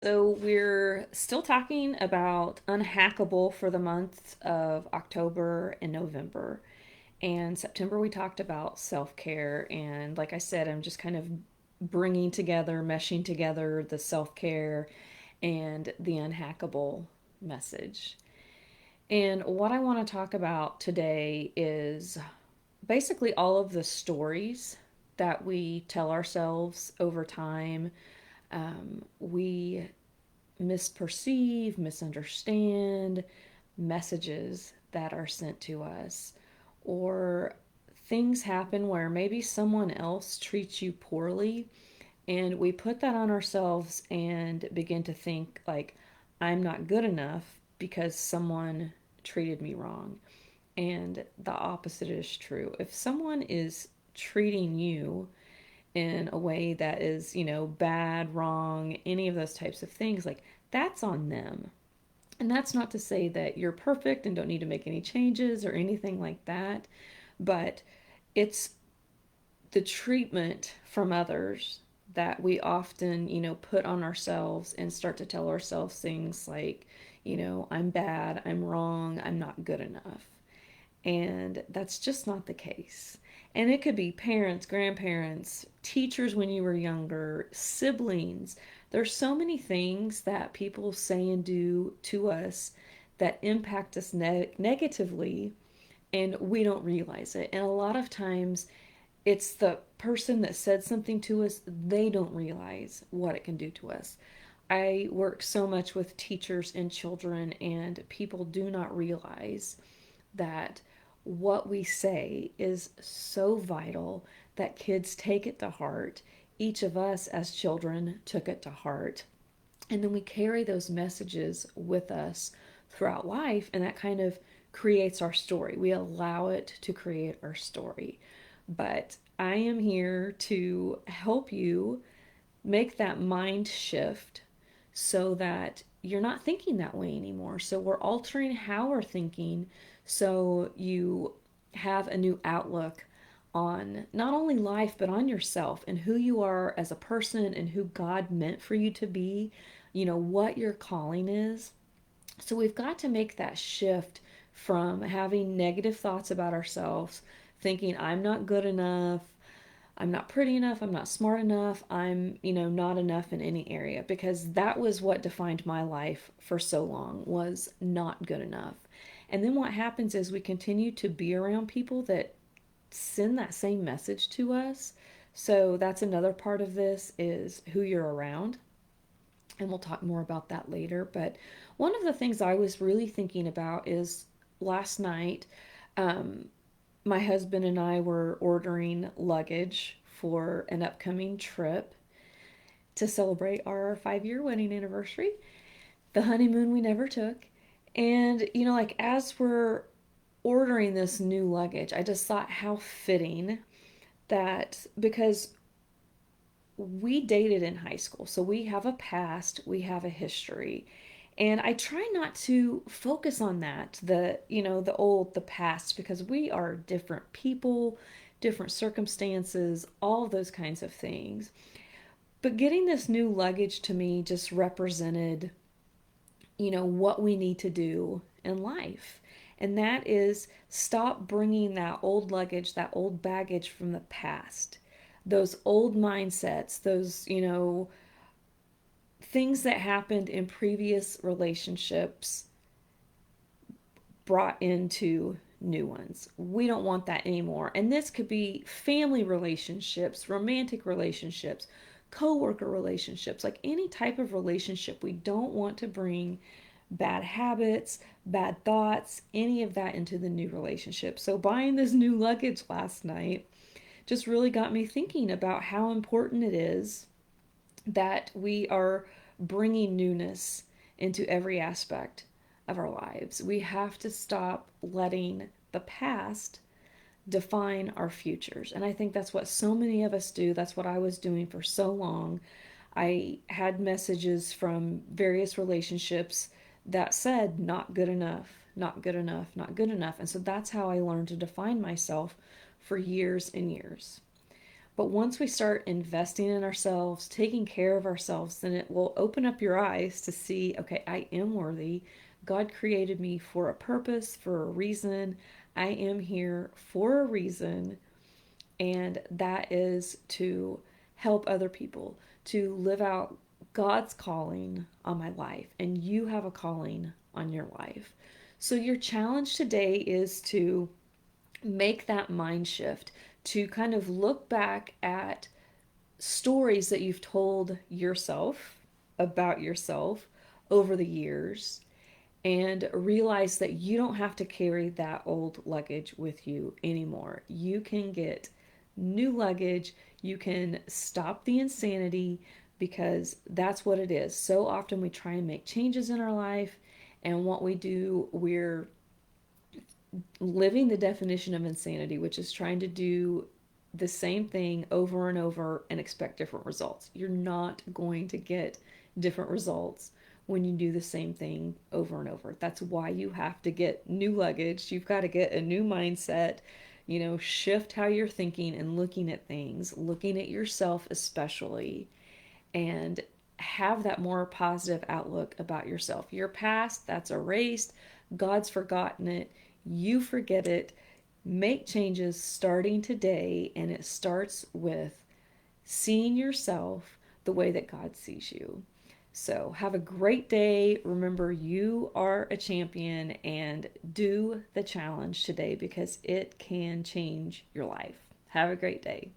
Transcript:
So we're still talking about Unhackable for the months of October and November. And September we talked about self-care, and like I said, I'm just kind of bringing together, meshing together the self-care and the unhackable message. And what I want to talk about today is basically all of the stories that we tell ourselves over time. We misperceive, misunderstand messages that are sent to us, or things happen where maybe someone else treats you poorly, and we put that on ourselves and begin to think, like, I'm not good enough because someone treated me wrong. And the opposite is true. If someone is treating you in a way that is, bad, wrong, any of those types of things, like, that's on them. And that's not to say that you're perfect and don't need to make any changes or anything like that, but it's the treatment from others that we often, put on ourselves and start to tell ourselves things like, I'm bad, I'm wrong, I'm not good enough. And that's just not the case. And it could be parents, grandparents, teachers when you were younger, siblings. There's so many things that people say and do to us that impact us negatively, and we don't realize it. And a lot of times it's the person that said something to us, they don't realize what it can do to us. I work so much with teachers and children, and people do not realize that what we say is so vital that kids take it to heart. Each of us as children took it to heart. And then we carry those messages with us throughout life, and that kind of creates our story. We allow it to create our story. But I am here to help you make that mind shift so that you're not thinking that way anymore. So we're altering how we're thinking so you have a new outlook on not only life but on yourself and who you are as a person and who God meant for you to be, what your calling is. So we've got to make that shift from having negative thoughts about ourselves, thinking I'm not good enough, I'm not pretty enough, I'm not smart enough, I'm, not enough in any area, because that was what defined my life for so long, was not good enough. And then what happens is we continue to be around people that send that same message to us. So that's another part of this, is who you're around. And we'll talk more about that later. But one of the things I was really thinking about is last night, um, my husband and I were ordering luggage for an upcoming trip to celebrate our 5-year wedding anniversary, the honeymoon we never took. And, like, as we're ordering this new luggage, I just thought how fitting that, because we dated in high school, so we have a past, we have a history. And I try not to focus on that, the past, because we are different people, different circumstances, all of those kinds of things. But getting this new luggage to me just represented, what we need to do in life. And that is stop bringing that old luggage, that old baggage from the past, those old mindsets, those, things that happened in previous relationships brought into new ones. We don't want that anymore. And this could be family relationships, romantic relationships, coworker relationships, like any type of relationship. We don't want to bring bad habits, bad thoughts, any of that into the new relationship. So buying this new luggage last night just really got me thinking about how important it is that we are bringing newness into every aspect of our lives. We have to stop letting the past define our futures. And I think that's what so many of us do. That's what I was doing for so long. I had messages from various relationships that said, not good enough, not good enough, not good enough. And so that's how I learned to define myself for years and years. But once we start investing in ourselves, taking care of ourselves, then it will open up your eyes to see, okay, I am worthy. God created me for a purpose, for a reason. I am here for a reason, and that is to help other people, to live out God's calling on my life, and you have a calling on your life. So, your challenge today is to make that mind shift, to kind of look back at stories that you've told yourself about yourself over the years and realize that you don't have to carry that old luggage with you anymore. You can get new luggage, you can stop the insanity because that's what it is. So often we try and make changes in our life, and what we do, we're living the definition of insanity, which is trying to do the same thing over and over and expect different results. You're not going to get different results when you do the same thing over and over. That's why you have to get new luggage. You've got to get a new mindset, shift how you're thinking and looking at things, looking at yourself especially, and have that more positive outlook about yourself. Your past, that's erased. God's forgotten it. You forget it. Make changes starting today, and it starts with seeing yourself the way that God sees you. So, have a great day. Remember, you are a champion, and do the challenge today because it can change your life. Have a great day.